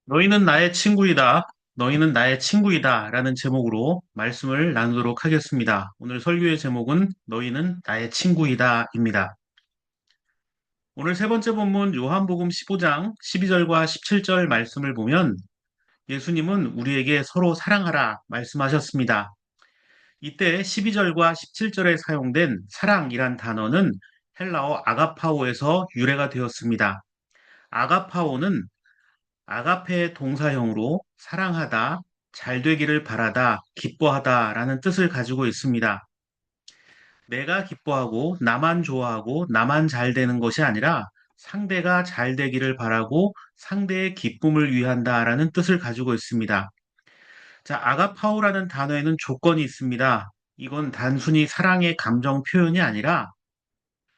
너희는 나의 친구이다. 너희는 나의 친구이다. 라는 제목으로 말씀을 나누도록 하겠습니다. 오늘 설교의 제목은 너희는 나의 친구이다. 입니다. 오늘 세 번째 본문 요한복음 15장 12절과 17절 말씀을 보면 예수님은 우리에게 서로 사랑하라 말씀하셨습니다. 이때 12절과 17절에 사용된 사랑이란 단어는 헬라어 아가파오에서 유래가 되었습니다. 아가파오는 아가페의 동사형으로 사랑하다, 잘 되기를 바라다, 기뻐하다 라는 뜻을 가지고 있습니다. 내가 기뻐하고 나만 좋아하고 나만 잘 되는 것이 아니라 상대가 잘 되기를 바라고 상대의 기쁨을 위한다 라는 뜻을 가지고 있습니다. 자, 아가파오라는 단어에는 조건이 있습니다. 이건 단순히 사랑의 감정 표현이 아니라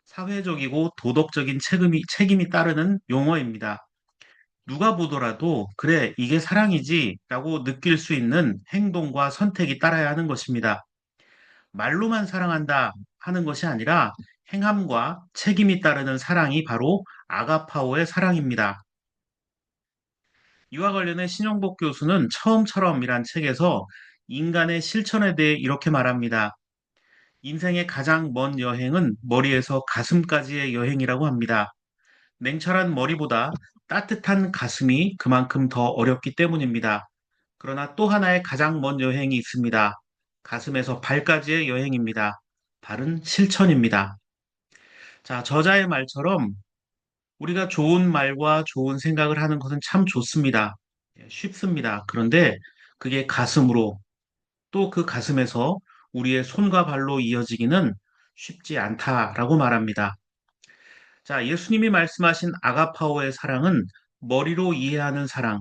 사회적이고 도덕적인 책임이 따르는 용어입니다. 누가 보더라도 그래, 이게 사랑이지 라고 느낄 수 있는 행동과 선택이 따라야 하는 것입니다. 말로만 사랑한다 하는 것이 아니라 행함과 책임이 따르는 사랑이 바로 아가파오의 사랑입니다. 이와 관련해 신영복 교수는 처음처럼이란 책에서 인간의 실천에 대해 이렇게 말합니다. 인생의 가장 먼 여행은 머리에서 가슴까지의 여행이라고 합니다. 냉철한 머리보다 따뜻한 가슴이 그만큼 더 어렵기 때문입니다. 그러나 또 하나의 가장 먼 여행이 있습니다. 가슴에서 발까지의 여행입니다. 발은 실천입니다. 자, 저자의 말처럼 우리가 좋은 말과 좋은 생각을 하는 것은 참 좋습니다. 예, 쉽습니다. 그런데 그게 가슴으로 또 그 가슴에서 우리의 손과 발로 이어지기는 쉽지 않다라고 말합니다. 자, 예수님이 말씀하신 아가파오의 사랑은 머리로 이해하는 사랑,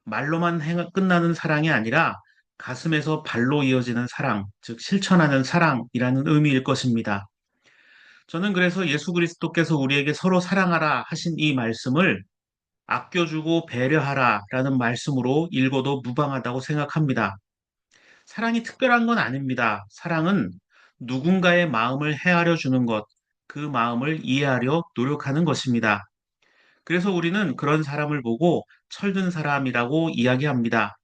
말로만 끝나는 사랑이 아니라 가슴에서 발로 이어지는 사랑, 즉 실천하는 사랑이라는 의미일 것입니다. 저는 그래서 예수 그리스도께서 우리에게 서로 사랑하라 하신 이 말씀을 아껴주고 배려하라 라는 말씀으로 읽어도 무방하다고 생각합니다. 사랑이 특별한 건 아닙니다. 사랑은 누군가의 마음을 헤아려 주는 것, 그 마음을 이해하려 노력하는 것입니다. 그래서 우리는 그런 사람을 보고 철든 사람이라고 이야기합니다.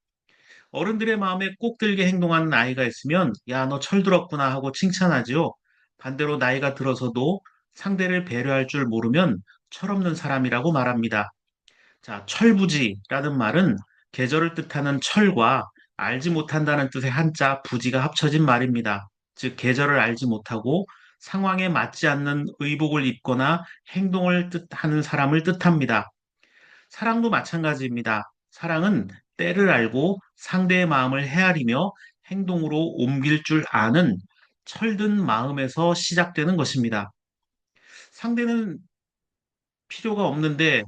어른들의 마음에 꼭 들게 행동하는 아이가 있으면, 야, 너 철들었구나 하고 칭찬하지요. 반대로 나이가 들어서도 상대를 배려할 줄 모르면 철없는 사람이라고 말합니다. 자, 철부지라는 말은 계절을 뜻하는 철과 알지 못한다는 뜻의 한자 부지가 합쳐진 말입니다. 즉, 계절을 알지 못하고 상황에 맞지 않는 의복을 입거나 행동을 뜻하는 사람을 뜻합니다. 사랑도 마찬가지입니다. 사랑은 때를 알고 상대의 마음을 헤아리며 행동으로 옮길 줄 아는 철든 마음에서 시작되는 것입니다. 상대는 필요가 없는데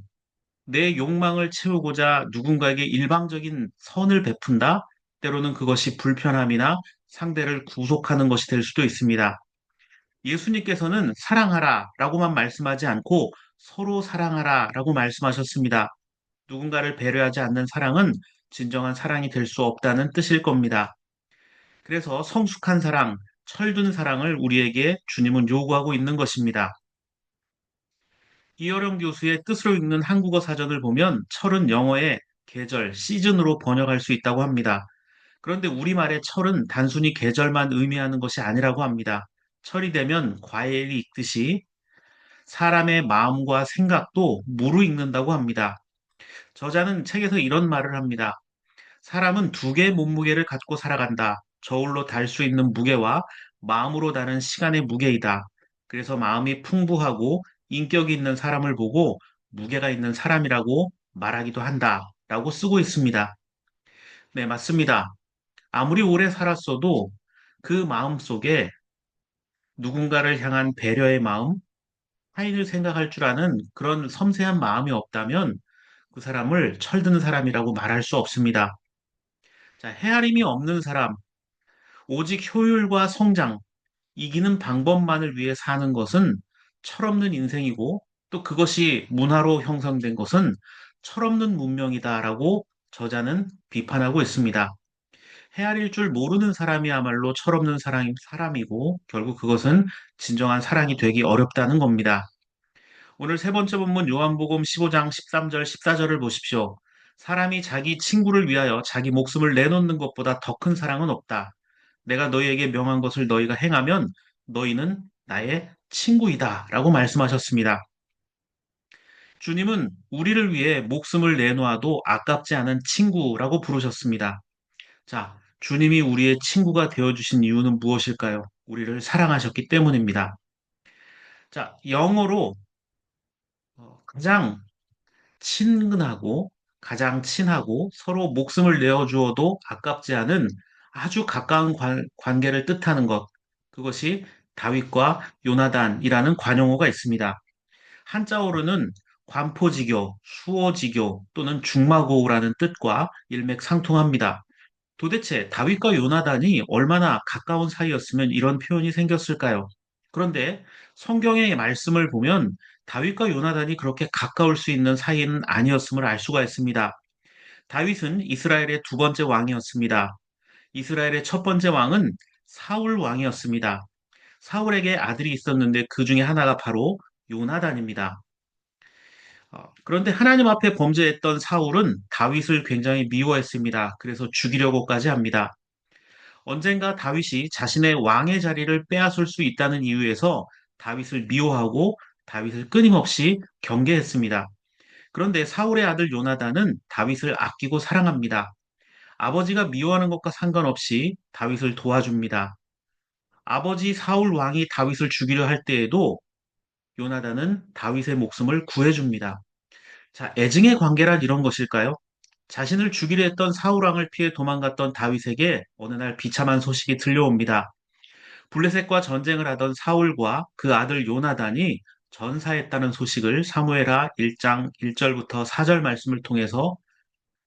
내 욕망을 채우고자 누군가에게 일방적인 선을 베푼다? 때로는 그것이 불편함이나 상대를 구속하는 것이 될 수도 있습니다. 예수님께서는 사랑하라 라고만 말씀하지 않고 서로 사랑하라 라고 말씀하셨습니다. 누군가를 배려하지 않는 사랑은 진정한 사랑이 될 수 없다는 뜻일 겁니다. 그래서 성숙한 사랑, 철든 사랑을 우리에게 주님은 요구하고 있는 것입니다. 이어령 교수의 뜻으로 읽는 한국어 사전을 보면 철은 영어의 계절, 시즌으로 번역할 수 있다고 합니다. 그런데 우리말의 철은 단순히 계절만 의미하는 것이 아니라고 합니다. 철이 되면 과일이 익듯이 사람의 마음과 생각도 무르익는다고 합니다. 저자는 책에서 이런 말을 합니다. 사람은 두 개의 몸무게를 갖고 살아간다. 저울로 달 수 있는 무게와 마음으로 다는 시간의 무게이다. 그래서 마음이 풍부하고 인격이 있는 사람을 보고 무게가 있는 사람이라고 말하기도 한다. 라고 쓰고 있습니다. 네, 맞습니다. 아무리 오래 살았어도 그 마음 속에 누군가를 향한 배려의 마음, 타인을 생각할 줄 아는 그런 섬세한 마음이 없다면 그 사람을 철든 사람이라고 말할 수 없습니다. 자, 헤아림이 없는 사람, 오직 효율과 성장, 이기는 방법만을 위해 사는 것은 철없는 인생이고 또 그것이 문화로 형성된 것은 철없는 문명이다라고 저자는 비판하고 있습니다. 헤아릴 줄 모르는 사람이야말로 철없는 사람이고 결국 그것은 진정한 사랑이 되기 어렵다는 겁니다. 오늘 세 번째 본문 요한복음 15장 13절 14절을 보십시오. 사람이 자기 친구를 위하여 자기 목숨을 내놓는 것보다 더 큰 사랑은 없다. 내가 너희에게 명한 것을 너희가 행하면 너희는 나의 친구이다. 라고 말씀하셨습니다. 주님은 우리를 위해 목숨을 내놓아도 아깝지 않은 친구라고 부르셨습니다. 자, 주님이 우리의 친구가 되어주신 이유는 무엇일까요? 우리를 사랑하셨기 때문입니다. 자, 영어로 가장 친근하고 가장 친하고 서로 목숨을 내어주어도 아깝지 않은 아주 가까운 관계를 뜻하는 것. 그것이 다윗과 요나단이라는 관용어가 있습니다. 한자어로는 관포지교, 수어지교 또는 중마고우라는 뜻과 일맥상통합니다. 도대체 다윗과 요나단이 얼마나 가까운 사이였으면 이런 표현이 생겼을까요? 그런데 성경의 말씀을 보면 다윗과 요나단이 그렇게 가까울 수 있는 사이는 아니었음을 알 수가 있습니다. 다윗은 이스라엘의 두 번째 왕이었습니다. 이스라엘의 첫 번째 왕은 사울 왕이었습니다. 사울에게 아들이 있었는데 그 중에 하나가 바로 요나단입니다. 그런데 하나님 앞에 범죄했던 사울은 다윗을 굉장히 미워했습니다. 그래서 죽이려고까지 합니다. 언젠가 다윗이 자신의 왕의 자리를 빼앗을 수 있다는 이유에서 다윗을 미워하고 다윗을 끊임없이 경계했습니다. 그런데 사울의 아들 요나단은 다윗을 아끼고 사랑합니다. 아버지가 미워하는 것과 상관없이 다윗을 도와줍니다. 아버지 사울 왕이 다윗을 죽이려 할 때에도 요나단은 다윗의 목숨을 구해줍니다. 자, 애증의 관계란 이런 것일까요? 자신을 죽이려 했던 사울 왕을 피해 도망갔던 다윗에게 어느 날 비참한 소식이 들려옵니다. 블레셋과 전쟁을 하던 사울과 그 아들 요나단이 전사했다는 소식을 사무엘하 1장 1절부터 4절 말씀을 통해서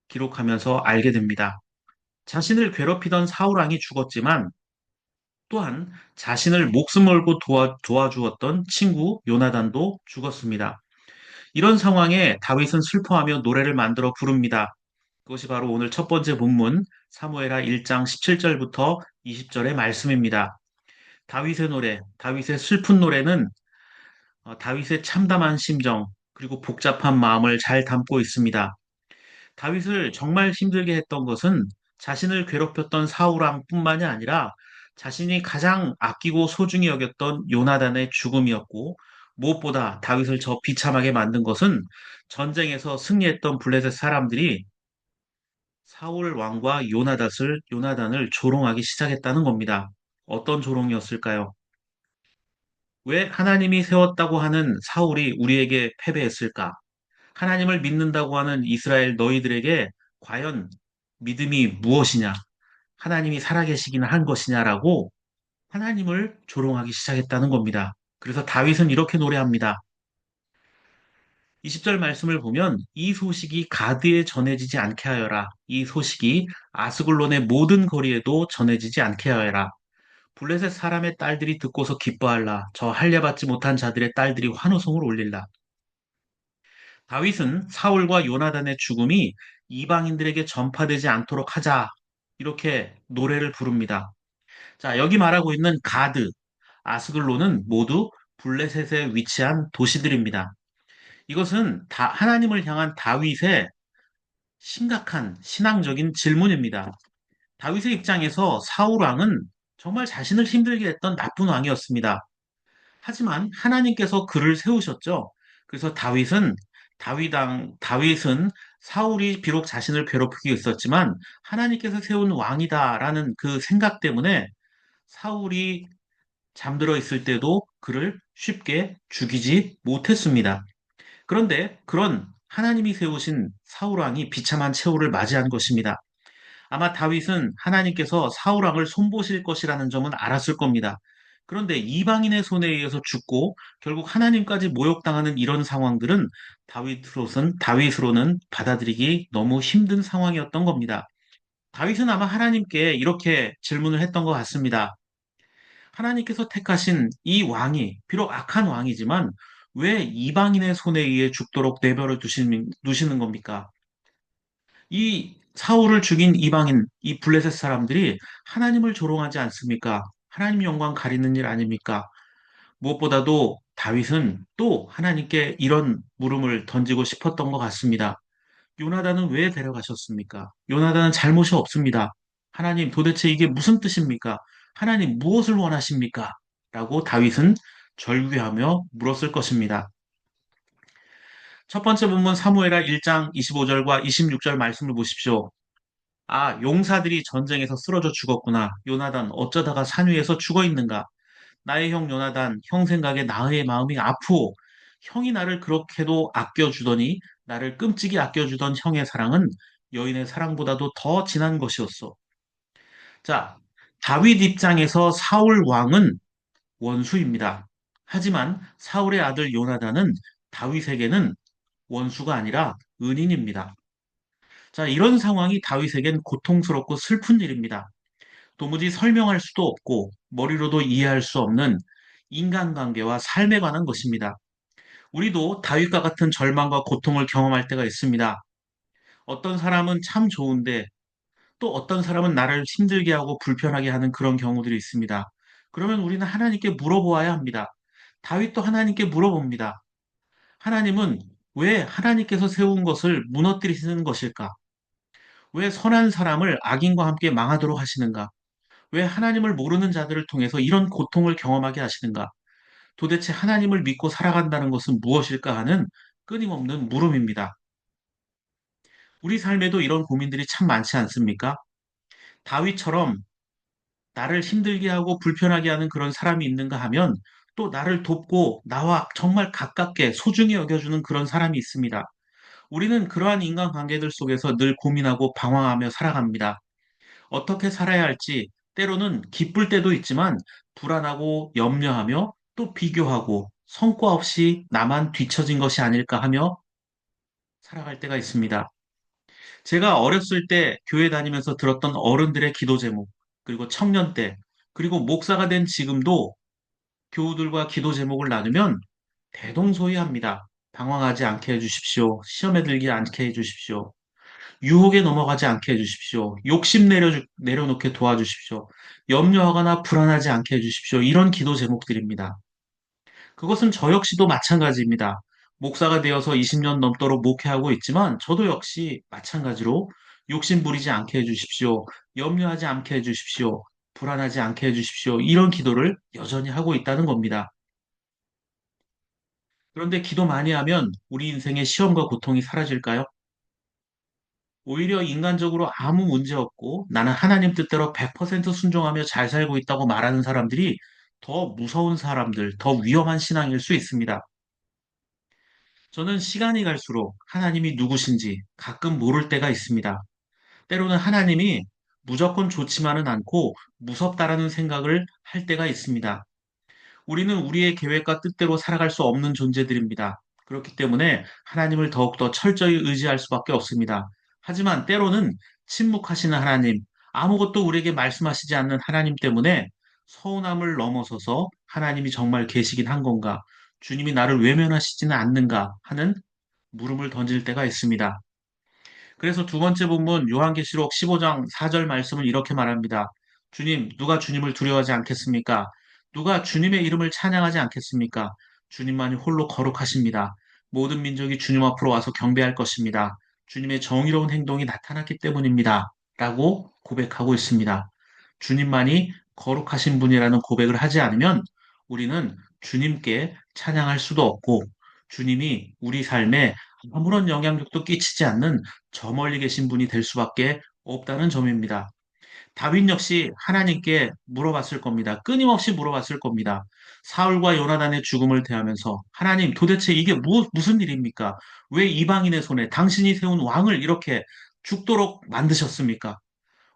기록하면서 알게 됩니다. 자신을 괴롭히던 사울 왕이 죽었지만 또한 자신을 목숨 걸고 도와주었던 친구 요나단도 죽었습니다. 이런 상황에 다윗은 슬퍼하며 노래를 만들어 부릅니다. 그것이 바로 오늘 첫 번째 본문 사무엘하 1장 17절부터 20절의 말씀입니다. 다윗의 노래, 다윗의 슬픈 노래는 다윗의 참담한 심정, 그리고 복잡한 마음을 잘 담고 있습니다. 다윗을 정말 힘들게 했던 것은 자신을 괴롭혔던 사울왕뿐만이 아니라 자신이 가장 아끼고 소중히 여겼던 요나단의 죽음이었고, 무엇보다 다윗을 저 비참하게 만든 것은 전쟁에서 승리했던 블레셋 사람들이 사울 왕과 요나단을 조롱하기 시작했다는 겁니다. 어떤 조롱이었을까요? 왜 하나님이 세웠다고 하는 사울이 우리에게 패배했을까? 하나님을 믿는다고 하는 이스라엘 너희들에게 과연 믿음이 무엇이냐? 하나님이 살아계시기는 한 것이냐라고 하나님을 조롱하기 시작했다는 겁니다. 그래서 다윗은 이렇게 노래합니다. 20절 말씀을 보면 이 소식이 가드에 전해지지 않게 하여라. 이 소식이 아스글론의 모든 거리에도 전해지지 않게 하여라. 블레셋 사람의 딸들이 듣고서 기뻐할라. 저 할례받지 못한 자들의 딸들이 환호성을 올릴라. 다윗은 사울과 요나단의 죽음이 이방인들에게 전파되지 않도록 하자. 이렇게 노래를 부릅니다. 자, 여기 말하고 있는 가드, 아스글론은 모두 블레셋에 위치한 도시들입니다. 이것은 하나님을 향한 다윗의 심각한 신앙적인 질문입니다. 다윗의 입장에서 사울 왕은 정말 자신을 힘들게 했던 나쁜 왕이었습니다. 하지만 하나님께서 그를 세우셨죠. 그래서 다윗은 사울이 비록 자신을 괴롭히고 있었지만 하나님께서 세운 왕이다라는 그 생각 때문에 사울이 잠들어 있을 때도 그를 쉽게 죽이지 못했습니다. 그런데 그런 하나님이 세우신 사울 왕이 비참한 최후를 맞이한 것입니다. 아마 다윗은 하나님께서 사울 왕을 손보실 것이라는 점은 알았을 겁니다. 그런데 이방인의 손에 의해서 죽고 결국 하나님까지 모욕당하는 이런 상황들은 다윗으로는 받아들이기 너무 힘든 상황이었던 겁니다. 다윗은 아마 하나님께 이렇게 질문을 했던 것 같습니다. 하나님께서 택하신 이 왕이 비록 악한 왕이지만 왜 이방인의 손에 의해 죽도록 내버려 두시는 겁니까? 이 사울을 죽인 이방인, 이 블레셋 사람들이 하나님을 조롱하지 않습니까? 하나님 영광 가리는 일 아닙니까? 무엇보다도 다윗은 또 하나님께 이런 물음을 던지고 싶었던 것 같습니다. 요나단은 왜 데려가셨습니까? 요나단은 잘못이 없습니다. 하나님, 도대체 이게 무슨 뜻입니까? 하나님, 무엇을 원하십니까? 라고 다윗은 절규하며 물었을 것입니다. 첫 번째 본문 사무엘하 1장 25절과 26절 말씀을 보십시오. 아, 용사들이 전쟁에서 쓰러져 죽었구나. 요나단, 어쩌다가 산 위에서 죽어 있는가? 나의 형 요나단, 형 생각에 나의 마음이 아프오. 형이 나를 그렇게도 아껴주더니 나를 끔찍이 아껴주던 형의 사랑은 여인의 사랑보다도 더 진한 것이었어. 자, 다윗 입장에서 사울 왕은 원수입니다. 하지만 사울의 아들 요나단은 다윗에게는 원수가 아니라 은인입니다. 자, 이런 상황이 다윗에겐 고통스럽고 슬픈 일입니다. 도무지 설명할 수도 없고 머리로도 이해할 수 없는 인간관계와 삶에 관한 것입니다. 우리도 다윗과 같은 절망과 고통을 경험할 때가 있습니다. 어떤 사람은 참 좋은데 또 어떤 사람은 나를 힘들게 하고 불편하게 하는 그런 경우들이 있습니다. 그러면 우리는 하나님께 물어보아야 합니다. 다윗도 하나님께 물어봅니다. 하나님은 왜 하나님께서 세운 것을 무너뜨리시는 것일까? 왜 선한 사람을 악인과 함께 망하도록 하시는가? 왜 하나님을 모르는 자들을 통해서 이런 고통을 경험하게 하시는가? 도대체 하나님을 믿고 살아간다는 것은 무엇일까 하는 끊임없는 물음입니다. 우리 삶에도 이런 고민들이 참 많지 않습니까? 다윗처럼 나를 힘들게 하고 불편하게 하는 그런 사람이 있는가 하면 또 나를 돕고 나와 정말 가깝게 소중히 여겨주는 그런 사람이 있습니다. 우리는 그러한 인간관계들 속에서 늘 고민하고 방황하며 살아갑니다. 어떻게 살아야 할지 때로는 기쁠 때도 있지만 불안하고 염려하며 또 비교하고 성과 없이 나만 뒤처진 것이 아닐까 하며 살아갈 때가 있습니다. 제가 어렸을 때 교회 다니면서 들었던 어른들의 기도 제목, 그리고 청년 때, 그리고 목사가 된 지금도 교우들과 기도 제목을 나누면 대동소이합니다. 방황하지 않게 해주십시오. 시험에 들지 않게 해주십시오. 유혹에 넘어가지 않게 해주십시오. 욕심 내려놓게 도와주십시오. 염려하거나 불안하지 않게 해주십시오. 이런 기도 제목들입니다. 그것은 저 역시도 마찬가지입니다. 목사가 되어서 20년 넘도록 목회하고 있지만 저도 역시 마찬가지로 욕심 부리지 않게 해주십시오. 염려하지 않게 해주십시오. 불안하지 않게 해주십시오. 이런 기도를 여전히 하고 있다는 겁니다. 그런데 기도 많이 하면 우리 인생의 시험과 고통이 사라질까요? 오히려 인간적으로 아무 문제 없고 나는 하나님 뜻대로 100% 순종하며 잘 살고 있다고 말하는 사람들이 더 무서운 사람들, 더 위험한 신앙일 수 있습니다. 저는 시간이 갈수록 하나님이 누구신지 가끔 모를 때가 있습니다. 때로는 하나님이 무조건 좋지만은 않고 무섭다라는 생각을 할 때가 있습니다. 우리는 우리의 계획과 뜻대로 살아갈 수 없는 존재들입니다. 그렇기 때문에 하나님을 더욱더 철저히 의지할 수밖에 없습니다. 하지만 때로는 침묵하시는 하나님, 아무것도 우리에게 말씀하시지 않는 하나님 때문에 서운함을 넘어서서 하나님이 정말 계시긴 한 건가, 주님이 나를 외면하시지는 않는가 하는 물음을 던질 때가 있습니다. 그래서 두 번째 본문 요한계시록 15장 4절 말씀을 이렇게 말합니다. 주님, 누가 주님을 두려워하지 않겠습니까? 누가 주님의 이름을 찬양하지 않겠습니까? 주님만이 홀로 거룩하십니다. 모든 민족이 주님 앞으로 와서 경배할 것입니다. 주님의 정의로운 행동이 나타났기 때문입니다. 라고 고백하고 있습니다. 주님만이 거룩하신 분이라는 고백을 하지 않으면 우리는 주님께 찬양할 수도 없고 주님이 우리 삶에 아무런 영향력도 끼치지 않는 저 멀리 계신 분이 될 수밖에 없다는 점입니다. 다윗 역시 하나님께 물어봤을 겁니다. 끊임없이 물어봤을 겁니다. 사울과 요나단의 죽음을 대하면서 하나님 도대체 이게 무슨 일입니까? 왜 이방인의 손에 당신이 세운 왕을 이렇게 죽도록 만드셨습니까?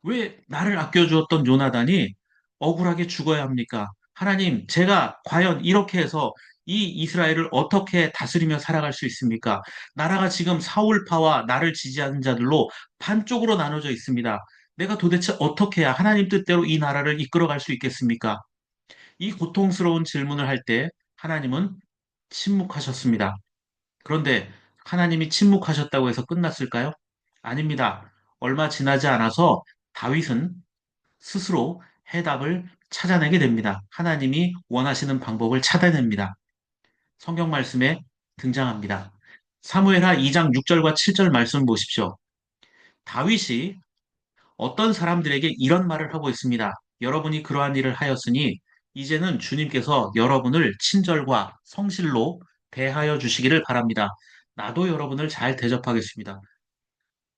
왜 나를 아껴주었던 요나단이 억울하게 죽어야 합니까? 하나님, 제가 과연 이렇게 해서 이 이스라엘을 어떻게 다스리며 살아갈 수 있습니까? 나라가 지금 사울파와 나를 지지하는 자들로 반쪽으로 나눠져 있습니다. 내가 도대체 어떻게 해야 하나님 뜻대로 이 나라를 이끌어갈 수 있겠습니까? 이 고통스러운 질문을 할 때 하나님은 침묵하셨습니다. 그런데 하나님이 침묵하셨다고 해서 끝났을까요? 아닙니다. 얼마 지나지 않아서 다윗은 스스로 해답을 찾아내게 됩니다. 하나님이 원하시는 방법을 찾아냅니다. 성경 말씀에 등장합니다. 사무엘하 2장 6절과 7절 말씀 보십시오. 다윗이 어떤 사람들에게 이런 말을 하고 있습니다. 여러분이 그러한 일을 하였으니 이제는 주님께서 여러분을 친절과 성실로 대하여 주시기를 바랍니다. 나도 여러분을 잘 대접하겠습니다.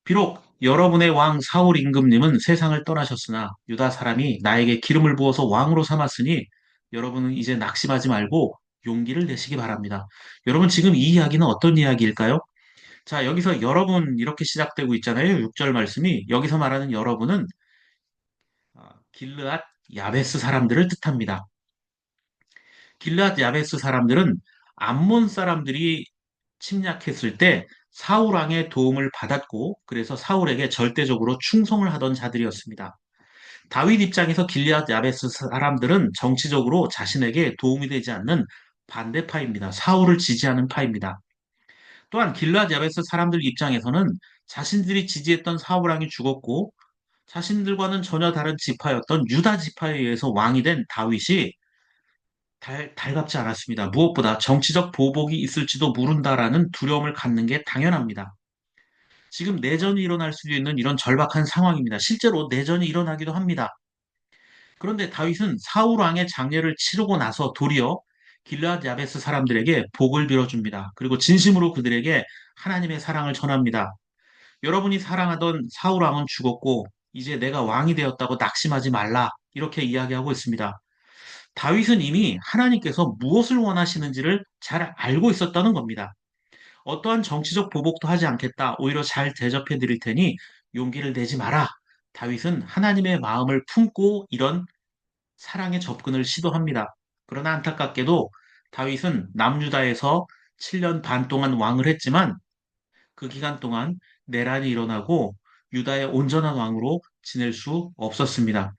비록 여러분의 왕 사울 임금님은 세상을 떠나셨으나 유다 사람이 나에게 기름을 부어서 왕으로 삼았으니 여러분은 이제 낙심하지 말고 용기를 내시기 바랍니다. 여러분 지금 이 이야기는 어떤 이야기일까요? 자, 여기서 여러분 이렇게 시작되고 있잖아요. 6절 말씀이 여기서 말하는 여러분은 길르앗 야베스 사람들을 뜻합니다. 길르앗 야베스 사람들은 암몬 사람들이 침략했을 때 사울 왕의 도움을 받았고 그래서 사울에게 절대적으로 충성을 하던 자들이었습니다. 다윗 입장에서 길르앗 야베스 사람들은 정치적으로 자신에게 도움이 되지 않는 반대파입니다. 사울을 지지하는 파입니다. 또한 길르앗 야베스 사람들 입장에서는 자신들이 지지했던 사울 왕이 죽었고 자신들과는 전혀 다른 지파였던 유다 지파에 의해서 왕이 된 다윗이 달갑지 않았습니다. 무엇보다 정치적 보복이 있을지도 모른다라는 두려움을 갖는 게 당연합니다. 지금 내전이 일어날 수도 있는 이런 절박한 상황입니다. 실제로 내전이 일어나기도 합니다. 그런데 다윗은 사울 왕의 장례를 치르고 나서 도리어 길르앗 야베스 사람들에게 복을 빌어줍니다. 그리고 진심으로 그들에게 하나님의 사랑을 전합니다. 여러분이 사랑하던 사울 왕은 죽었고 이제 내가 왕이 되었다고 낙심하지 말라. 이렇게 이야기하고 있습니다. 다윗은 이미 하나님께서 무엇을 원하시는지를 잘 알고 있었다는 겁니다. 어떠한 정치적 보복도 하지 않겠다. 오히려 잘 대접해 드릴 테니 용기를 내지 마라. 다윗은 하나님의 마음을 품고 이런 사랑의 접근을 시도합니다. 그러나 안타깝게도 다윗은 남유다에서 7년 반 동안 왕을 했지만 그 기간 동안 내란이 일어나고 유다의 온전한 왕으로 지낼 수 없었습니다.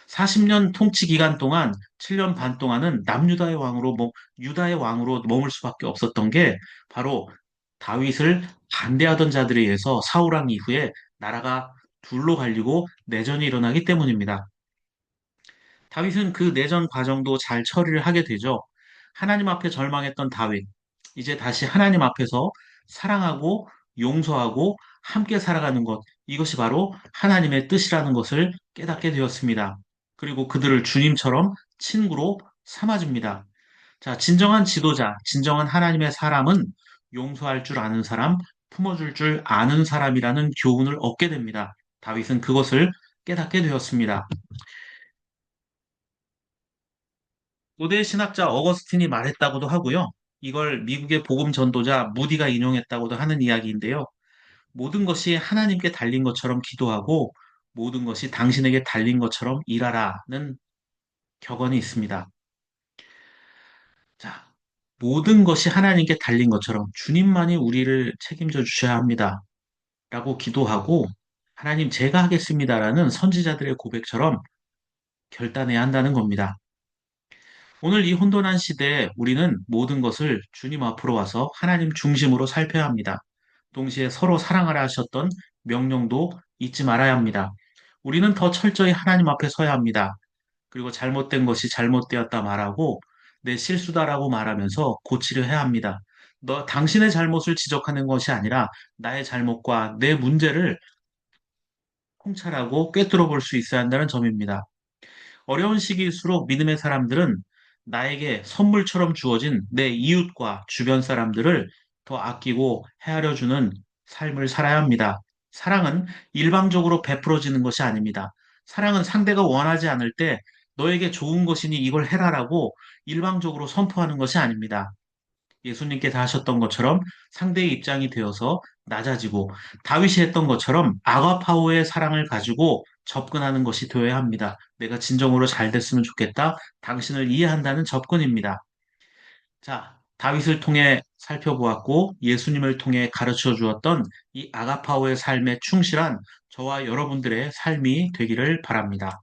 40년 통치 기간 동안 7년 반 동안은 남유다의 왕으로 유다의 왕으로 머물 수밖에 없었던 게 바로 다윗을 반대하던 자들에 의해서 사울 왕 이후에 나라가 둘로 갈리고 내전이 일어나기 때문입니다. 다윗은 그 내전 과정도 잘 처리를 하게 되죠. 하나님 앞에 절망했던 다윗, 이제 다시 하나님 앞에서 사랑하고 용서하고 함께 살아가는 것, 이것이 바로 하나님의 뜻이라는 것을 깨닫게 되었습니다. 그리고 그들을 주님처럼 친구로 삼아줍니다. 자, 진정한 지도자, 진정한 하나님의 사람은 용서할 줄 아는 사람, 품어줄 줄 아는 사람이라는 교훈을 얻게 됩니다. 다윗은 그것을 깨닫게 되었습니다. 고대 신학자 어거스틴이 말했다고도 하고요. 이걸 미국의 복음 전도자 무디가 인용했다고도 하는 이야기인데요. 모든 것이 하나님께 달린 것처럼 기도하고 모든 것이 당신에게 달린 것처럼 일하라는 격언이 있습니다. 자, 모든 것이 하나님께 달린 것처럼 주님만이 우리를 책임져 주셔야 합니다. 라고 기도하고 하나님 제가 하겠습니다라는 선지자들의 고백처럼 결단해야 한다는 겁니다. 오늘 이 혼돈한 시대에 우리는 모든 것을 주님 앞으로 와서 하나님 중심으로 살펴야 합니다. 동시에 서로 사랑하라 하셨던 명령도 잊지 말아야 합니다. 우리는 더 철저히 하나님 앞에 서야 합니다. 그리고 잘못된 것이 잘못되었다 말하고 내 실수다라고 말하면서 고치려 해야 합니다. 당신의 잘못을 지적하는 것이 아니라 나의 잘못과 내 문제를 통찰하고 꿰뚫어 볼 수 있어야 한다는 점입니다. 어려운 시기일수록 믿음의 사람들은 나에게 선물처럼 주어진 내 이웃과 주변 사람들을 더 아끼고 헤아려 주는 삶을 살아야 합니다. 사랑은 일방적으로 베풀어지는 것이 아닙니다. 사랑은 상대가 원하지 않을 때 너에게 좋은 것이니 이걸 해라라고 일방적으로 선포하는 것이 아닙니다. 예수님께서 하셨던 것처럼 상대의 입장이 되어서 낮아지고 다윗이 했던 것처럼 아가파오의 사랑을 가지고 접근하는 것이 되어야 합니다. 내가 진정으로 잘 됐으면 좋겠다. 당신을 이해한다는 접근입니다. 자, 다윗을 통해 살펴보았고 예수님을 통해 가르쳐 주었던 이 아가파오의 삶에 충실한 저와 여러분들의 삶이 되기를 바랍니다.